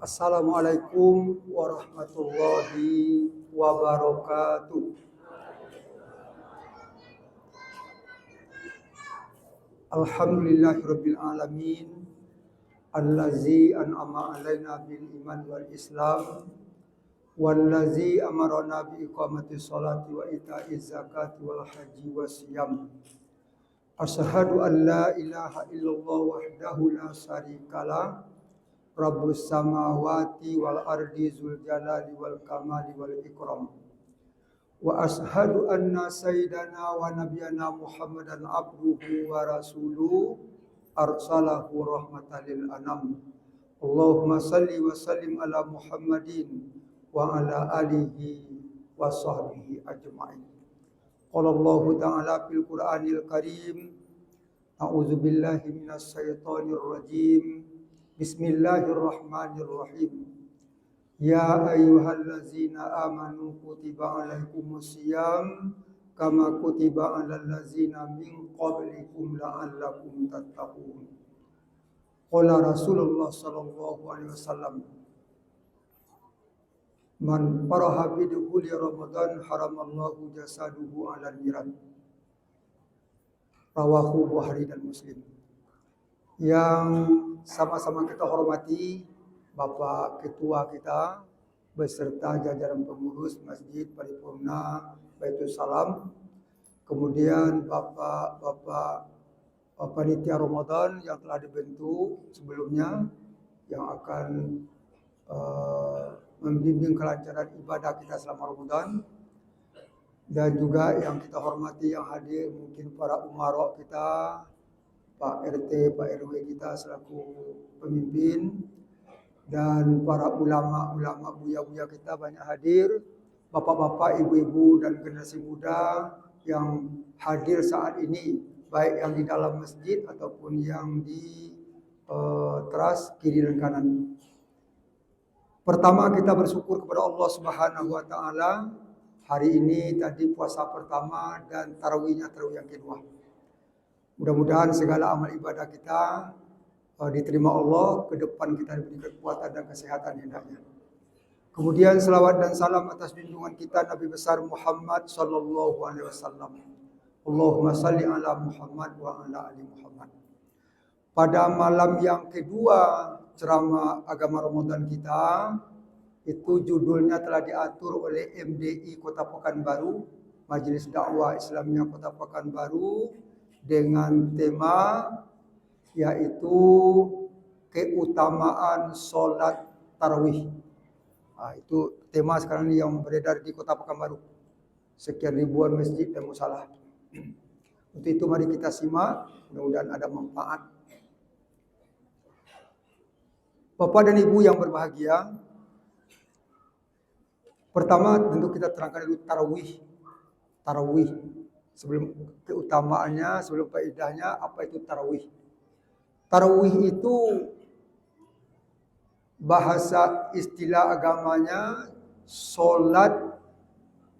Assalamualaikum warahmatullahi wabarakatuh. Alhamdulillahirabbil alamin allazi an'ama 'alaina bil iman wal islam wallazi amarna bi iqamatis sholati wa ita'iz zakati wal haji wasyam. Asyhadu an la ilaha illallah wahdahu la syarikalah Rabbus samawati wal ardi zul jalali wal kamali wal ikram. Wa ashhadu anna sayyidana wa nabiyana Muhammadan abduhu wa rasuluhu arsalahu rahmatan lil anam. Allahumma salli wa sallim ala Muhammadin wa ala alihi wa sahbihi ajma'in. Qala Allah ta'ala fil Qur'anil Karim, a'udzu billahi minas syaitonir rajim. Bismillahirrahmanirrahim. Ya ayyuhallazina amanu kutiba alaikumusiyam kama kutiba alal ladzina min qablikum la'allakum tattaqun. Qala Rasulullah sallallahu alaihi wasallam, man faraha bidukhuli Ramadan haramallahu jasaduhu 'alal niran. Rawahu Bukhari dan Muslim. Yang sama-sama kita hormati Bapak Ketua kita beserta jajaran pengurus Masjid Paripurna Baitul Salam, kemudian Bapak panitia Ramadan yang telah dibentuk sebelumnya yang akan membimbing kelancaran ibadah kita selama Ramadan, dan juga yang kita hormati yang hadir mungkin para umarok kita, Pak RT, Pak RW kita selaku pemimpin, dan para ulama-ulama buya-buya kita banyak hadir, bapak-bapak, ibu-ibu dan generasi muda yang hadir saat ini, baik yang di dalam masjid ataupun yang di teras kiri dan kanan. Pertama, kita bersyukur kepada Allah Subhanahu wa taala. Hari ini tadi puasa pertama dan tarawihnya tarawih yang kedua. Mudah-mudahan segala amal ibadah kita diterima Allah, ke depan kita diberi kekuatan dan kesehatan hendaknya. Kemudian selawat dan salam atas junjungan kita Nabi besar Muhammad sallallahu alaihi wasallam. Allahumma salli ala Muhammad wa ala ali Muhammad. Pada malam yang kedua ceramah agama Ramadan kita, itu judulnya telah diatur oleh MDI Kota Pekanbaru, Majelis Dakwah Islamiyah Kota Pekanbaru, dengan tema yaitu keutamaan sholat tarawih. Itu tema sekarang ini yang beredar di Kota Pekanbaru. Sekian ribuan masjid dan musalah. Untuk itu mari kita simak, mudah-mudahan ada manfaat. Bapak dan Ibu yang berbahagia, pertama tentu kita terangkan dulu tarawih. Tarawih. Sebelum keutamaannya, sebelum faedahnya, apa itu tarawih? Tarawih itu bahasa istilah agamanya solat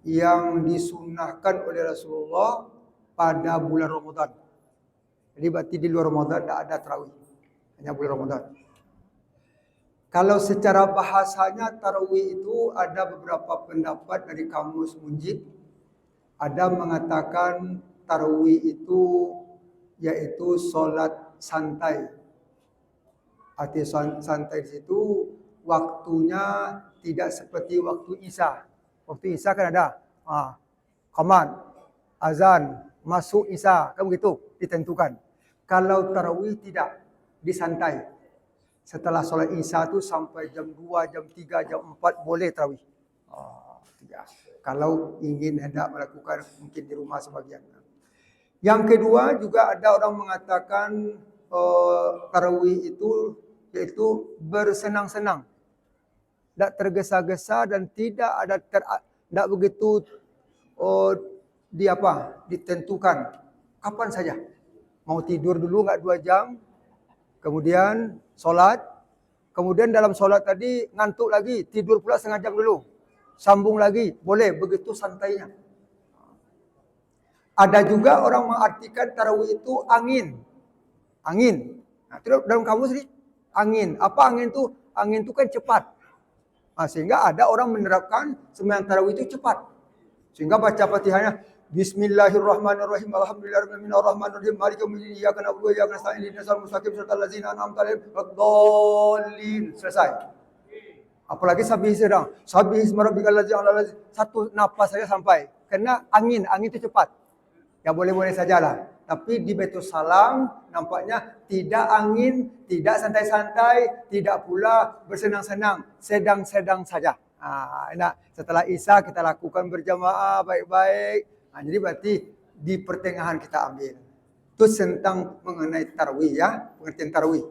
yang disunnahkan oleh Rasulullah pada bulan Ramadan. Jadi berarti di luar Ramadan tidak ada tarawih, hanya bulan Ramadan. Kalau secara bahasanya tarawih itu ada beberapa pendapat dari kamus Munjid. Ada mengatakan tarawih itu yaitu solat santai. Arti santai di situ waktunya tidak seperti waktu Isya. Waktu Isya kan ada qamat, azan, masuk Isya, kan begitu ditentukan. Kalau tarawih tidak, disantai. Setelah solat Isya itu sampai jam 2, jam 3, jam 4 boleh tarawih. Kalau ingin hendak melakukan mungkin di rumah sebagian. Yang kedua juga ada orang mengatakan tarawih itu yaitu bersenang-senang, tidak tergesa-gesa dan tidak ada tidak begitu ditentukan kapan saja. Mau tidur dulu enggak 2 jam, kemudian sholat, Kemudian dalam solat tadi ngantuk lagi, tidur pula setengah jam dulu. Sambung lagi, boleh, begitu santainya. Ada juga orang mengartikan tarawih itu angin. Angin. Nah, dalam kamus ini angin. Apa angin itu? Angin itu kan cepat. Nah, sehingga ada orang menerapkan sembahyang tarawih itu cepat. Sehingga baca Fatihahnya Bismillahirrahmanirrahim. Alhamdulillahirabbil alamin. Maliki yaumiddin. Iyyaka na'budu wa iyyaka nasta'in. Ihdinas siratal mustaqim. Siratal ladzina an'amta 'alaihim wad-dallin. Selesai. Apalagi sabih sedang. Sabih isma rabbikal ladzi a'la. Satu napas saja sampai. Karena angin itu cepat. Ya boleh-boleh sajalah. Tapi di Baitul Salam nampaknya tidak angin, tidak santai-santai, tidak pula bersenang-senang, sedang-sedang saja. Setelah Isya kita lakukan berjamaah baik-baik. Jadi berarti di pertengahan kita ambil. Itu tentang mengenai tarawih ya, pengertian tarawih.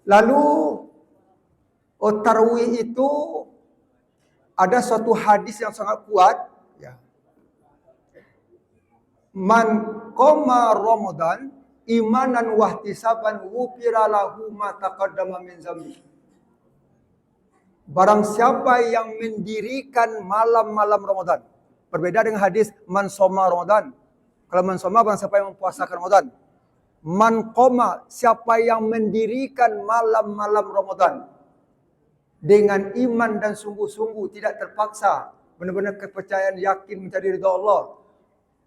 Lalu tarawih itu ada suatu hadis yang sangat kuat. Ya. Man qoma Ramadan imanan wahtisaban ghufira lahu ma taqaddama min dzambi. Barang siapa yang mendirikan malam-malam Ramadan. Berbeda dengan hadis man shoma Ramadan. Kalau man shoma barang siapa yang mempuasakan Ramadan. Man qoma siapa yang mendirikan malam-malam Ramadan dengan iman dan sungguh-sungguh tidak terpaksa, benar-benar kepercayaan yakin mencari ridha Allah.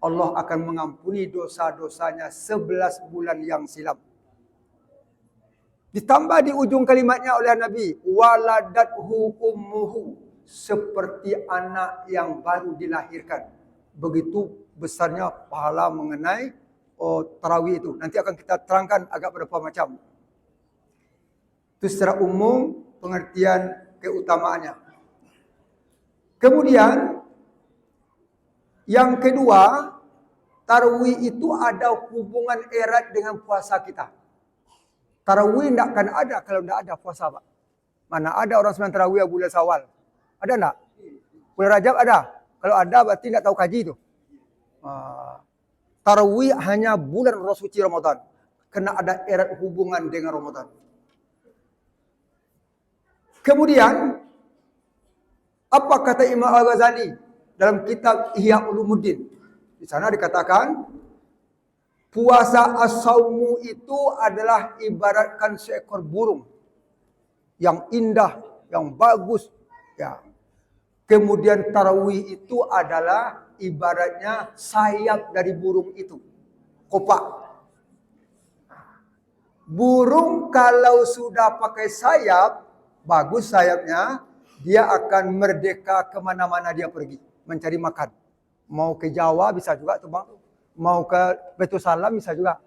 Allah akan mengampuni dosa-dosanya 11 bulan yang silam. Ditambah di ujung kalimatnya oleh Nabi, waladathu ummuhu, seperti anak yang baru dilahirkan. Begitu besarnya pahala mengenai tarawih itu. Nanti akan kita terangkan agak berapa macam. Itu secara umum pengertian keutamaannya. Kemudian yang kedua, tarawih itu ada hubungan erat dengan puasa kita. Tarawih tidak akan ada kalau tidak ada puasa, Pak. Mana ada orang sembahyang tarawih bulan Syawal? Ada enggak? Bulan Rajab ada. Kalau ada berarti tidak tahu kaji itu. Tarawih hanya bulan suci Ramadan. Karena ada erat hubungan dengan Ramadan. Kemudian, apa kata Imam Al-Ghazali? Dalam kitab Ihya Ulumuddin. Di sana dikatakan, puasa as-saumu itu adalah ibaratkan seekor burung. Yang indah, yang bagus. Ya. Kemudian tarawih itu adalah ibaratnya sayap dari burung itu. Kopak. Burung kalau sudah pakai sayap, bagus sayapnya, dia akan merdeka kemana-mana dia pergi. Mencari makan. Mau ke Jawa bisa juga tuh bang. Mau ke Baitul Salam bisa juga.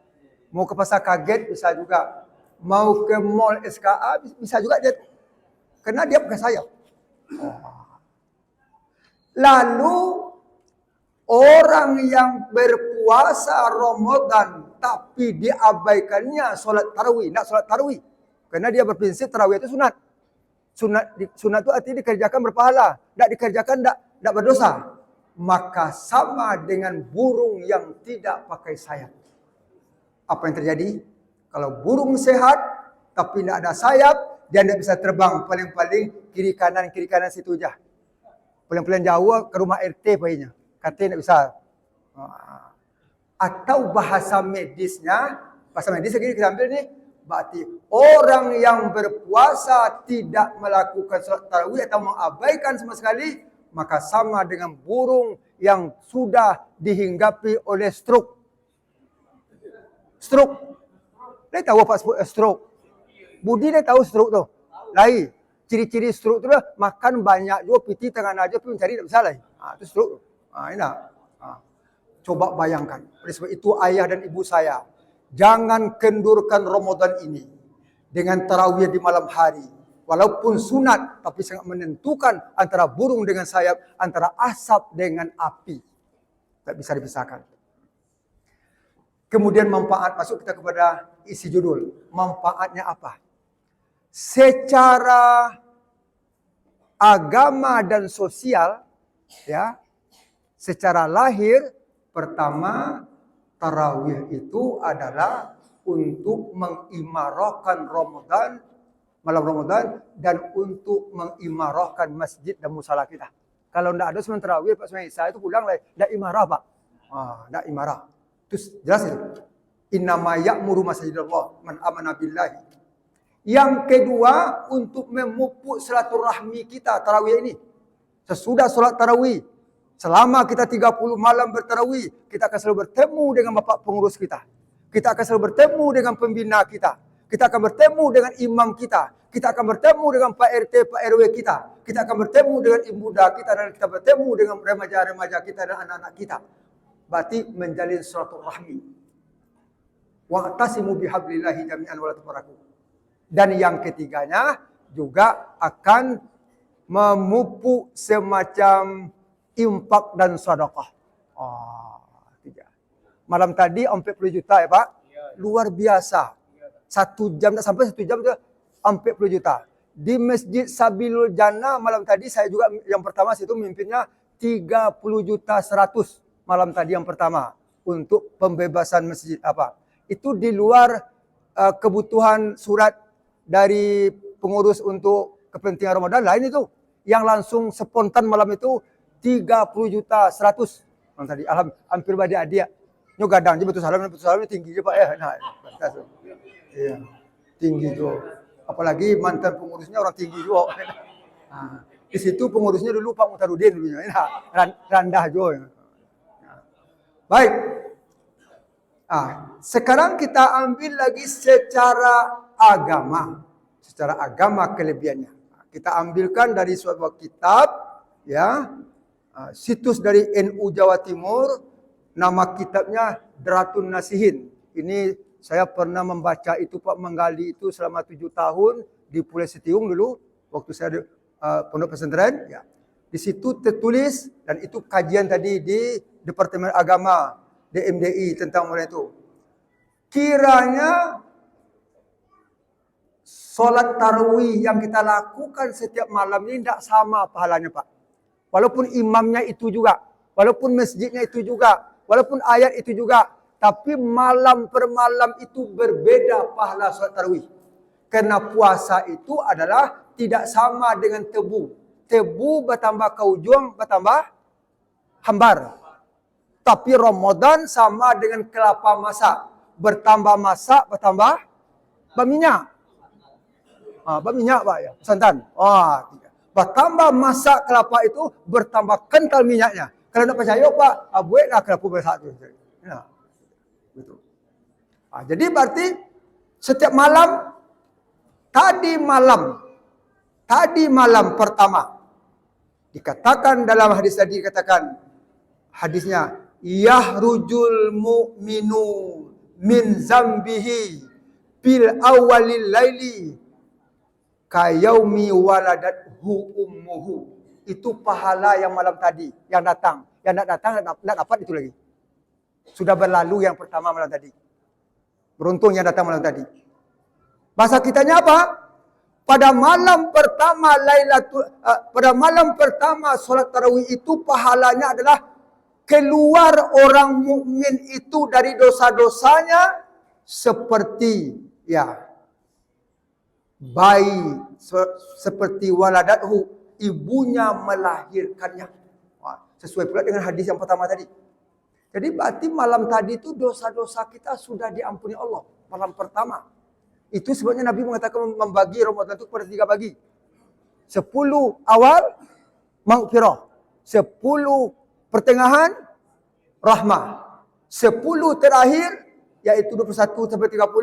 Mau ke Pasar Kaget bisa juga. Mau ke Mall SKA bisa juga dia. Karena dia pakai sayap. Lalu orang yang berpuasa Ramadan tapi diabaikannya sholat tarawih. Tidak sholat tarawih. Karena dia berprinsip tarawih itu sunat. Sunat itu artinya dikerjakan berpahala. Tidak dikerjakan tidak berdosa. Maka sama dengan burung yang tidak pakai sayap. Apa yang terjadi? Kalau burung sehat tapi tidak ada sayap, dia tidak bisa terbang. Paling-paling kiri kanan situ aja. Paling-paling jauh ke rumah RT paginya. Katanya tidak bisa. Atau bahasa medisnya kita ambil nih. Berarti orang yang berpuasa tidak melakukan salat tarawih atau mengabaikan sama sekali, maka sama dengan burung yang sudah dihinggapi oleh stroke. Stroke. Dia tahu apa stroke? Budi dia tahu stroke tu. Lain. Ciri-ciri stroke tu lah, makan banyak juga, piti tangan aja pun mencari tak bisa lain. Itu stroke tu. Ini coba bayangkan. Oleh sebab itu ayah dan ibu saya, jangan kendurkan Ramadan ini dengan tarawih di malam hari. Walaupun sunat, tapi sangat menentukan antara burung dengan sayap, antara asap dengan api. Tak bisa dipisahkan. Kemudian manfaat, masuk kita kepada isi judul. Manfaatnya apa? Secara agama dan sosial, ya, secara lahir, pertama, tarawih itu adalah untuk mengimarahkan Ramadan malam Ramadan dan untuk mengimarahkan masjid dan musala kita. Kalau tidak ada sembahyang tarawih Pak Semai Isa itu pulang lah, tidak imarah Pak. Tidak imarah. Terus jelas itu. Innama ya'muru masajidallah man amana billahi. Yang kedua untuk memupuk silaturahmi kita tarawih ini. Sesudah solat tarawih, selama kita 30 malam bertarawih, kita akan selalu bertemu dengan bapak pengurus kita. Kita akan selalu bertemu dengan pembina kita. Kita akan bertemu dengan imam kita. Kita akan bertemu dengan Pak RT, Pak RW kita. Kita akan bertemu dengan ibu muda kita dan kita bertemu dengan remaja-remaja kita dan anak-anak kita. Berarti menjalin silaturahmi. Wa'tasimu bihablillahi jami'an wa la tafarraqu. Dan yang ketiganya juga akan memupuk semacam infak dan sedekah. Tiga. Malam tadi 40 juta ya Pak. Luar biasa. 1 jam, tak sampai 1 jam tu 40 juta. Di Masjid Sabilul Jannah malam tadi saya juga yang pertama situ mimpinnya 30 juta 100 malam tadi yang pertama untuk pembebasan masjid apa. Itu di luar kebutuhan surat dari pengurus untuk kepentingan Ramadan lain itu. Yang langsung spontan malam itu 30 juta 100 malam tadi. Hampir pada adik. Nyo gadang je betul salam tinggi je Pak ya. Nah, iya. Tinggi tu. Apalagi mantan pengurusnya orang tinggi juga. Di situ pengurusnya dulu Pak Mutarudin dulunya. Randah juga. Baik. Sekarang kita ambil lagi secara agama. Secara agama kelebihannya. Kita ambilkan dari suatu kitab ya. Situs dari NU Jawa Timur, nama kitabnya Dratun Nasihin. Ini saya pernah membaca itu Pak, menggali itu selama 7 tahun di Pulau Setiung dulu waktu saya pondok pesantren ya. Di situ tertulis dan itu kajian tadi di Departemen Agama DMDI tentang mengenai itu. Kiranya solat tarawih yang kita lakukan setiap malam ini tidak sama pahalanya Pak. Walaupun imamnya itu juga, walaupun masjidnya itu juga, walaupun ayat itu juga, tapi malam per malam itu berbeda pahala solat tarawih. Karena puasa itu adalah tidak sama dengan tebu. Tebu bertambah ke ujung, bertambah hambar. Tapi Ramadan sama dengan kelapa masak. Bertambah masak, bertambah berminyak. Berminyak Pak ya, santan. Bertambah masak kelapa itu, bertambah kental minyaknya. Kalau nak percaya Pak, buatlah kelapa masak itu. Ya. Betul. Jadi berarti setiap malam, tadi malam pertama, dikatakan dalam hadis tadi, dikatakan hadisnya, yahrujul mu'minu min zambihi bil awalil laili kayaumi waladathu ummuhu. Itu pahala yang malam tadi, yang datang. Yang nak datang, nak dapat itu lagi. Sudah berlalu yang pertama malam tadi. Beruntung yang datang malam tadi. Bahasa kitanya apa? Pada malam pertama solat tarawih itu pahalanya adalah keluar orang mukmin itu dari dosa-dosanya seperti bayi, seperti waladathu, ibunya melahirkannya. Sesuai pula dengan hadis yang pertama tadi. Jadi berarti malam tadi itu dosa-dosa kita sudah diampuni Allah. Malam pertama. Itu sebabnya Nabi mengatakan membagi Ramadan itu kepada 3 bagi. 10 awal, maghfirah. 10 pertengahan, rahmah. 10 terakhir, yaitu 21 sampai 30,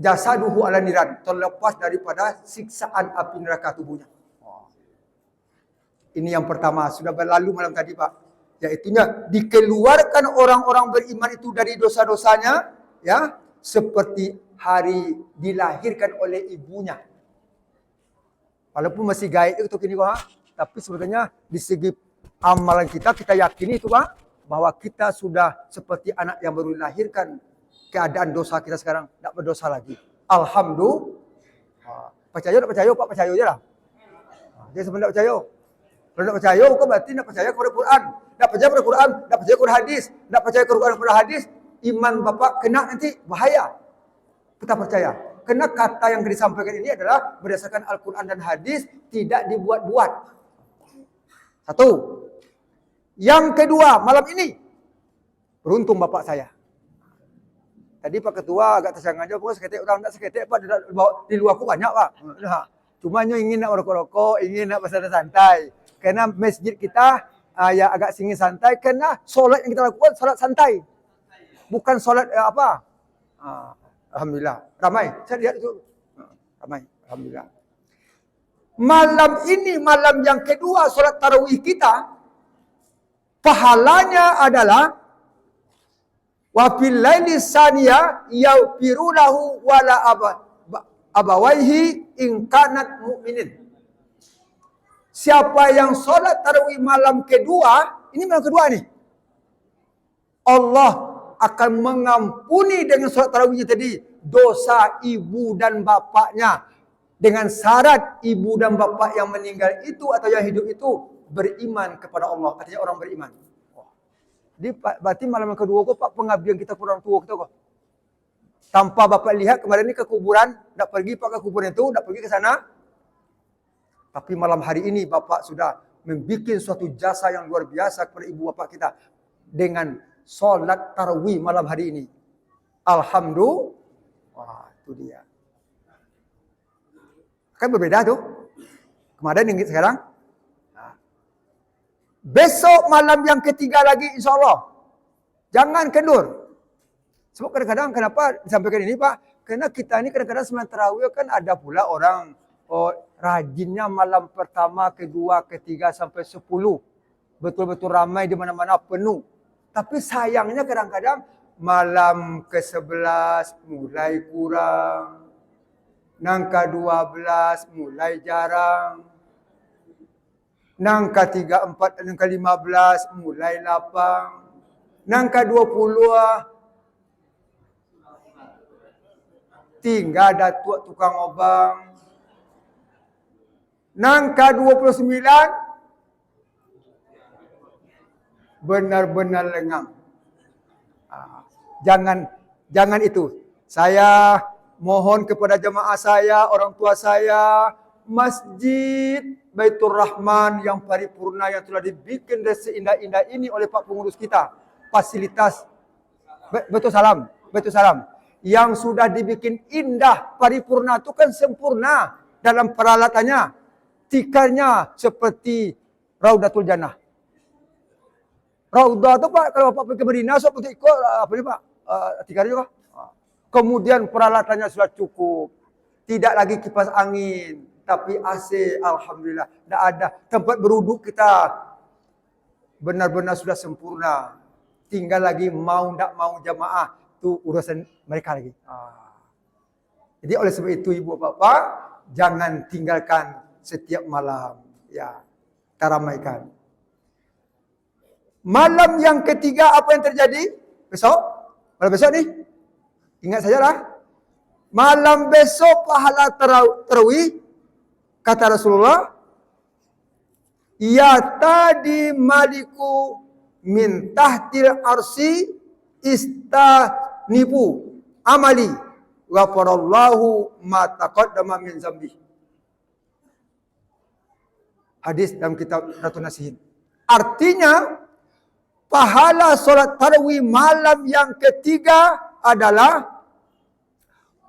jasaduhu ala niran. Terlepas daripada siksaan api neraka tubuhnya. Ini yang pertama. Sudah berlalu malam tadi Pak. Yaitunya dikeluarkan orang-orang beriman itu dari dosa-dosanya. Ya, seperti hari dilahirkan oleh ibunya. Walaupun masih gaib itu kini Pak, tapi sebetulnya di segi amalan kita yakini itu Pak, bahwa kita sudah seperti anak yang baru dilahirkan. Keadaan dosa kita sekarang tidak berdosa lagi. Alhamdulillah. Percaya tak percaya Pak, percaya je lah. Dia sebenarnya percaya. Kalau tak percaya bukan berarti nak percaya kepada Quran. Tak percaya kepada Quran, tak percaya kepada hadis. Tak percaya kepada Quran kepada hadis, iman bapak kena nanti bahaya. Kita percaya. Karena kata yang disampaikan ini adalah berdasarkan Al-Quran dan hadis, tidak dibuat-buat. Satu. Yang kedua, malam ini, beruntung bapak saya. Tadi Pak Ketua agak tersanggah, pokoknya seketik orang tak seketik, Pak, di luar aku banyak, Pak. Nah, cuma ingin nak rokok-rokok, ingin nak bersantai-santai. Karena masjid kita ya agak singin santai, karena solat yang kita lakukan, solat santai. Bukan solat apa. Alhamdulillah. Ramai. Saya lihat itu. Ramai. Alhamdulillah. Malam ini, malam yang kedua solat tarawih kita, pahalanya adalah wa fil laili saniya yaghfirulahu wala abawaihi in kanat mu'minin. Siapa yang solat tarawih malam kedua, ini malam kedua nih, Allah akan mengampuni dengan solat tarawihnya tadi dosa ibu dan bapaknya, dengan syarat ibu dan bapak yang meninggal itu atau yang hidup itu beriman kepada Allah, artinya orang beriman. Jadi berarti malam yang kedua kok Pak, pengabdian kita kurang tua kita kok. Tanpa bapak lihat kemarin ini ke kuburan, tak pergi Pak ke kuburan itu, tak pergi ke sana. Tapi malam hari ini bapak sudah membuat suatu jasa yang luar biasa kepada ibu bapak kita dengan solat tarawih malam hari ini. Alhamdulillah. Wah, itu dia. Kan berbeda tuh. Kemarin yang sekarang. Besok malam yang ketiga lagi insya Allah. Jangan kendur. Sebab kadang-kadang kenapa disampaikan ini Pak? Karena kita ini kadang-kadang sembahyang tarawih kan ada pula orang rajinnya malam pertama, kedua, ketiga sampai 10. Betul-betul ramai di mana-mana penuh. Tapi sayangnya kadang-kadang malam ke-11 mulai kurang. Nang ke-12 mulai jarang. Nang ke-3, 4, nang ke-15 mulai lapang. Nang ke-20 tinggal datuk tukang obang. Nang ke-29 benar-benar lengang. Jangan itu. Saya mohon kepada jemaah saya, orang tua saya, Masjid Baitur Rahman yang paripurna yang telah dibikin seindah-indah ini oleh Pak Pengurus kita. Fasilitas Baitur Salam, yang sudah dibikin indah, paripurna itu kan sempurna dalam peralatannya. Tikarnya seperti Raudatul Jannah. Raudah itu Pak, kalau Bapak pergi ke Madinah, so untuk ikut apa ini Pak? Tikarnya juga. Kemudian peralatannya sudah cukup. Tidak lagi kipas angin, tapi AC, alhamdulillah. Tidak ada. Tempat beruduk kita benar-benar sudah sempurna. Tinggal lagi mau tidak mau jamaah, itu urusan mereka lagi. Jadi oleh sebab itu ibu bapak, jangan tinggalkan setiap malam. Ya, kita ramaikan. Malam yang ketiga apa yang terjadi? Besok? Malam besok nih? Ingat sajalah. Malam besok pahala tarawih, kata Rasulullah, ya tadi maliku min tahtil arsi istanibu amali ghafarallahu ma taqaddama min zambi. Hadis dalam kitab Ratun Nasihin. Artinya, pahala solat tarawih malam yang ketiga adalah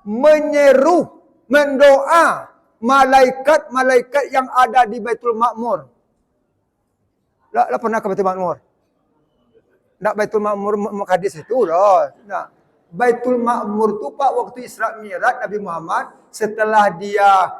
menyeru, mendoa malaikat-malaikat yang ada di Baitul Ma'mur. Lah pernah ke Baitul Ma'mur? Nak Baitul Ma'mur hadis itu loh. Nah, Baitul Ma'mur tu Pak waktu Isra Mi'raj Nabi Muhammad setelah dia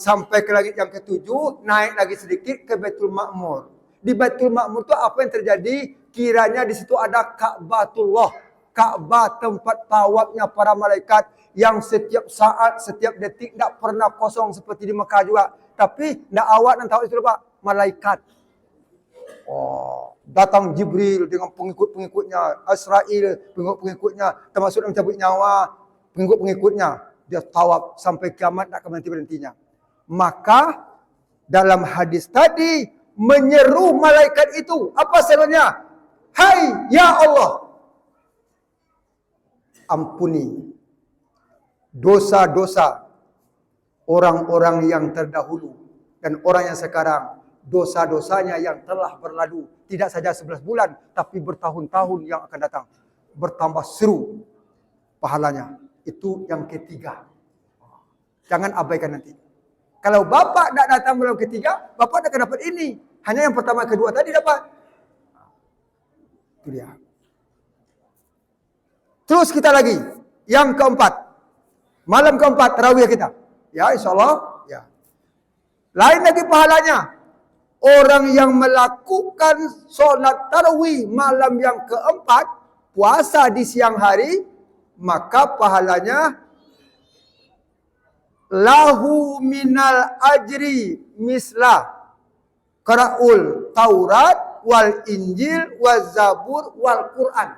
sampai ke langit yang ketujuh, naik lagi sedikit ke Baitul Ma'mur. Di Baitul Ma'mur tu apa yang terjadi? Kiranya di situ ada Ka'batullah, Ka'bah tempat tawafnya para malaikat yang setiap saat, setiap detik tidak pernah kosong seperti di Mekah juga. Tapi tidak awak dan tawaf itu Pak, malaikat. Datang Jibril dengan pengikut-pengikutnya, Israel pengikut-pengikutnya, termasuk yang mencabut nyawa pengikut-pengikutnya. Dia tawaf sampai kiamat tak akan berhentinya. Maka dalam hadis tadi menyeru malaikat itu apa serunya? Hai ya Allah, ampuni dosa-dosa orang-orang yang terdahulu dan orang yang sekarang, dosa-dosanya yang telah berlalu, tidak saja 11 bulan, tapi bertahun-tahun yang akan datang, bertambah seru pahalanya. Itu yang ketiga. Jangan abaikan nanti. Kalau Bapak tidak datang bulan ketiga, Bapak tidak akan dapat ini. Hanya yang pertama, kedua tadi dapat. Itu dia. Terus kita lagi. Yang keempat. Malam keempat, tarawih kita. Ya, insyaAllah. Ya. Lain lagi pahalanya. Orang yang melakukan solat tarawih malam yang keempat, puasa di siang hari, maka pahalanya lahu minal ajri misla qara'ul Taurat wal Injil wal Zabur wal Quran.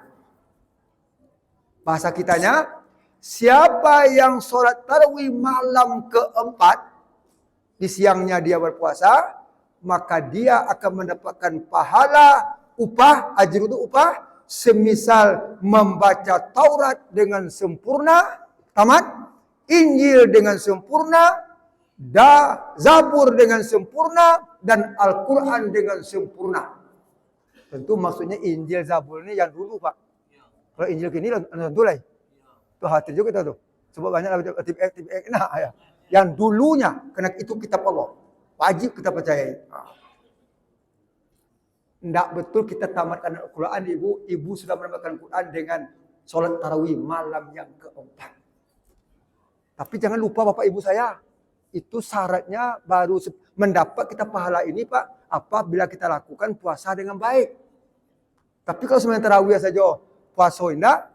Bahasa kitanya, siapa yang solat tarawih malam keempat, di siangnya dia berpuasa, maka dia akan mendapatkan pahala upah, ajr itu upah, semisal membaca Taurat dengan sempurna, tamat, Injil dengan sempurna, Zabur dengan sempurna, dan Al-Quran dengan sempurna. Tentu maksudnya Injil, Zabur ini yang dulu, Pak. Kalau Injil kini tentu lah. Itu hati juga kita tuh. Sebab banyak tip-tip nah ya. Yang dulunya, karena itu kitab Allah. Wajib kita percayai. Tidak betul kita tamatkan Al-Quran, ibu sudah menamatkan Al-Quran dengan solat tarawih malam yang keempat. Tapi jangan lupa Bapak Ibu saya, itu syaratnya baru mendapat kita pahala ini Pak, apabila kita lakukan puasa dengan baik. Tapi kalau sebenarnya tarawih saja, puasa enggak.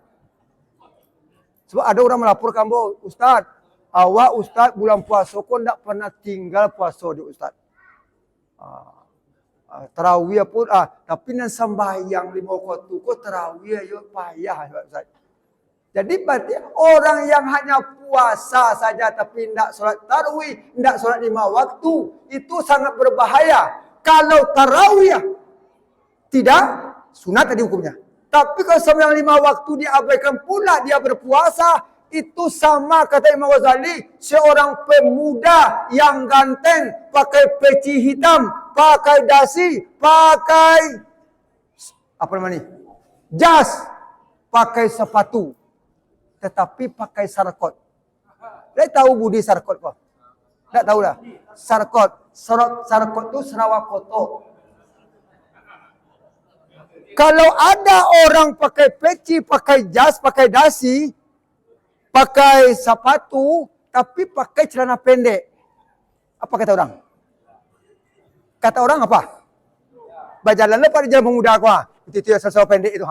Sebab ada orang melaporkan, Ustaz, awak Ustaz bulan puasa kok enggak pernah tinggal puasa di Ustaz. Tarawih pun, tapi nan sembahyang 5 waktu kok tarawih ayo payah Ustaz. Jadi berarti orang yang hanya puasa saja tapi tidak sholat tarawih, tidak sholat 5 waktu, itu sangat berbahaya. Kalau tarawih tidak, sunat tadi hukumnya. Tapi kalau sembahyang 5 waktu diabaikan pula dia berpuasa, itu sama kata Imam Ghazali, seorang pemuda yang ganteng, pakai peci hitam, pakai dasi, pakai apa namanya? Jas, pakai sepatu. Tetapi pakai sarkot. Dia tahu budi sarkot kok? Tak tahu lah. Sarkot. Sarkot itu Sarawak kotor. Kalau ada orang pakai peci, pakai jas, pakai dasi, pakai sepatu, tapi pakai celana pendek. Apa kata orang? Kata orang apa? Berjalan lepas di jalan pemuda aku. Itu yang selesai pendek itu.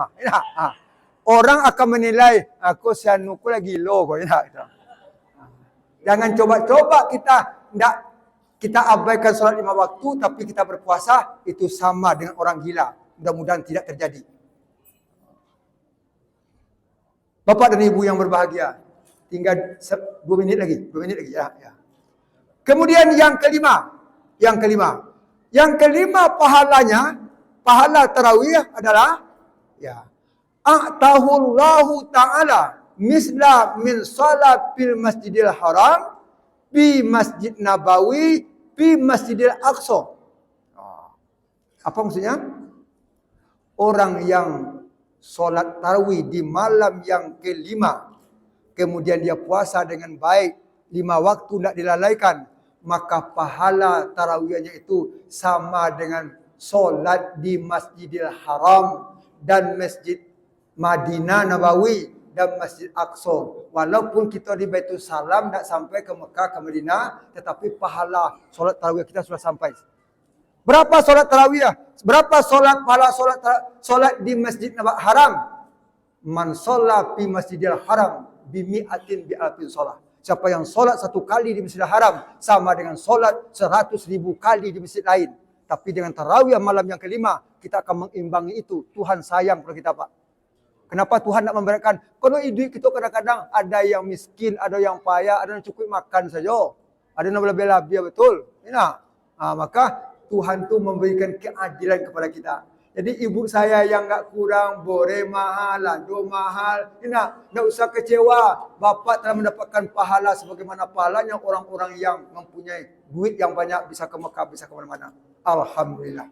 Orang akan menilai, aku sianuku lagi gilo kok. Jangan coba-coba kita abaikan sholat 5 waktu, tapi kita berpuasa, itu sama dengan orang gila. Mudah-mudahan tidak terjadi. Bapak dan Ibu yang berbahagia, tinggal 2 minit lagi. 2 menit lagi. Ya. Kemudian yang kelima. Yang kelima pahalanya, pahala tarawih adalah, A'tahullahu ta'ala misla min salat fil masjidil haram, bi masjid nabawi, bi masjidil aqsa. Apa maksudnya? Orang yang solat tarawih di malam yang kelima, kemudian dia puasa dengan baik, 5 waktu tidak dilalaikan, maka pahala tarawihnya itu sama dengan solat di Masjidil Haram dan Masjid Madinah Nabawi dan Masjid Aqsa. Walaupun kita di Baitul Salam tak sampai ke Mekah, ke Madinah, tetapi pahala solat tarawih kita sudah sampai. Berapa solat tarawih? Berapa pahala solat di Masjid Haram? Man sholla fi Masjidil Haram bi mi'atin bi alfin sholat. Siapa yang solat 1 kali di Masjidil Haram sama dengan solat 100.000 kali di masjid lain. Tapi dengan tarawih malam yang kelima, kita akan mengimbangi itu. Tuhan sayang kepada kita, Pak. Kenapa Tuhan nak memberikan? Kalau hidup kita kadang-kadang ada yang miskin, ada yang payah, ada yang cukup makan saja. Ada yang lebih-lebih, betul. Maka Tuhan tu memberikan keadilan kepada kita. Jadi ibu saya yang enggak kurang, boleh mahal, lado mahal. Enggak usah kecewa. Bapak telah mendapatkan pahala sebagaimana pahalanya orang-orang yang mempunyai duit yang banyak, bisa ke Mekah, bisa ke mana-mana. Alhamdulillah.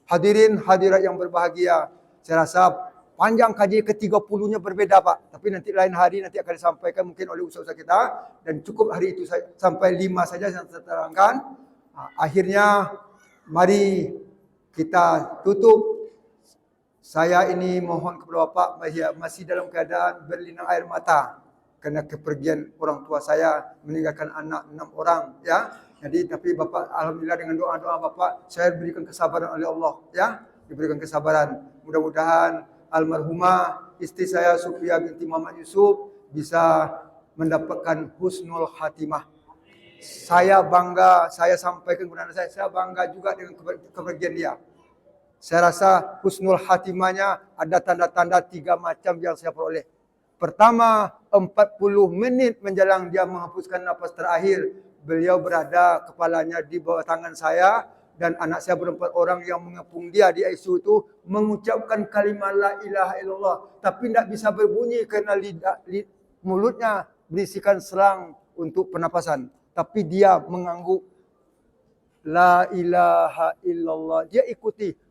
Hadirin hadirat yang berbahagia, saya rasa panjang kaji ke-30-nya berbeda Pak. Tapi nanti lain hari nanti akan disampaikan mungkin oleh usaha-usaha kita. Dan cukup hari itu sampai 5 saja yang saya terangkan. Akhirnya mari kita tutup. Saya ini mohon kepada Bapak, masih dalam keadaan berlinang air mata kerana kepergian orang tua saya, meninggalkan anak 6 orang, ya. Jadi tapi Bapak alhamdulillah dengan doa-doa Bapak saya diberikan kesabaran oleh Allah, ya. Diberikan kesabaran. Mudah-mudahan almarhumah istri saya Sufia binti Muhammad Yusuf bisa mendapatkan husnul khatimah. Saya bangga, saya sampaikan kepada anak saya bangga juga dengan kepergian dia. Saya rasa husnul khatimahnya ada tanda-tanda 3 macam yang saya peroleh. Pertama, 40 menit menjelang dia menghapuskan nafas terakhir, beliau berada kepalanya di bawah tangan saya dan anak saya berempat orang yang mengepung dia di ICU itu mengucapkan kalimat la ilaha illallah, tapi tidak bisa berbunyi kerana mulutnya berisikan selang untuk pernapasan. Tapi dia mengangguk la ilaha illallah. Dia ikuti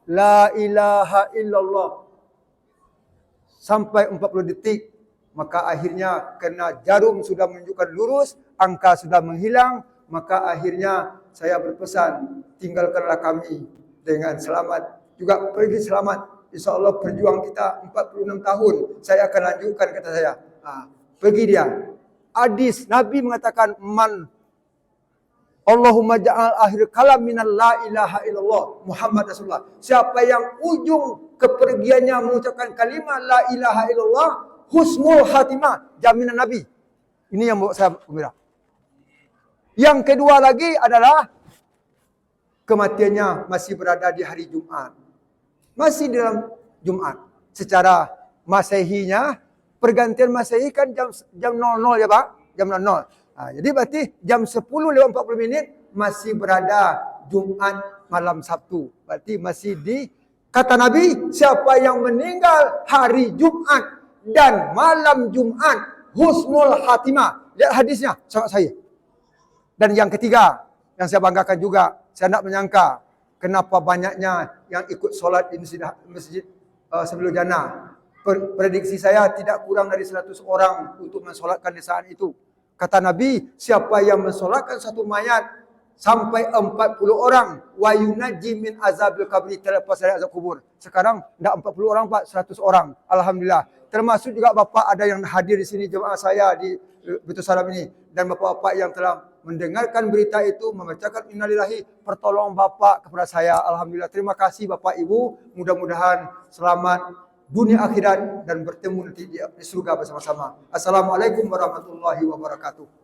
la ilaha illallah sampai 40 detik. Maka akhirnya kerana jarum sudah menunjukkan lurus, angka sudah menghilang, maka akhirnya saya berpesan, tinggalkanlah kami dengan selamat, juga pergi selamat. InsyaAllah perjuang kita 46 tahun, saya akan lanjutkan, kata saya. Pergi dia. Hadis Nabi mengatakan, man Allahumma ja'al akhir kalam minal la ilaha illallah Muhammad Rasulullah. Siapa yang ujung kepergiannya mengucapkan kalimat la ilaha illallah, husnul khatimah, jaminan Nabi. Ini yang membuat saya gembira. Yang kedua lagi adalah kematiannya masih berada di hari Jumat. Masih dalam Jumat. Secara Masehinya, pergantian Masehi kan jam 00 ya Pak? Jam 00. Jadi berarti jam 10:40 masih berada Jumat malam Sabtu. Berarti masih di, kata Nabi, siapa yang meninggal hari Jumat dan malam Jumat, husnul khatimah. Lihat hadisnya, sangat saya. Dan yang ketiga, yang saya banggakan juga, saya tidak menyangka kenapa banyaknya yang ikut solat di masjid sebelum jannah. Prediksi saya tidak kurang dari 100 orang untuk mensolatkan di saat itu. Kata Nabi, siapa yang mensolatkan satu mayat sampai 40 orang, wa yunajji min azabil qabri, terlepas dari azab kubur. Sekarang tidak 40 orang Pak, 100 orang. Alhamdulillah. Termasuk juga Bapak ada yang hadir di sini, jemaah saya di Baitul Salam ini. Dan Bapak-bapak yang telah mendengarkan berita itu, membacakan innalillahi, pertolongan Bapak kepada saya. Alhamdulillah. Terima kasih Bapak Ibu. Mudah-mudahan selamat dunia akhirat dan bertemu nanti di surga bersama-sama. Assalamualaikum warahmatullahi wabarakatuh.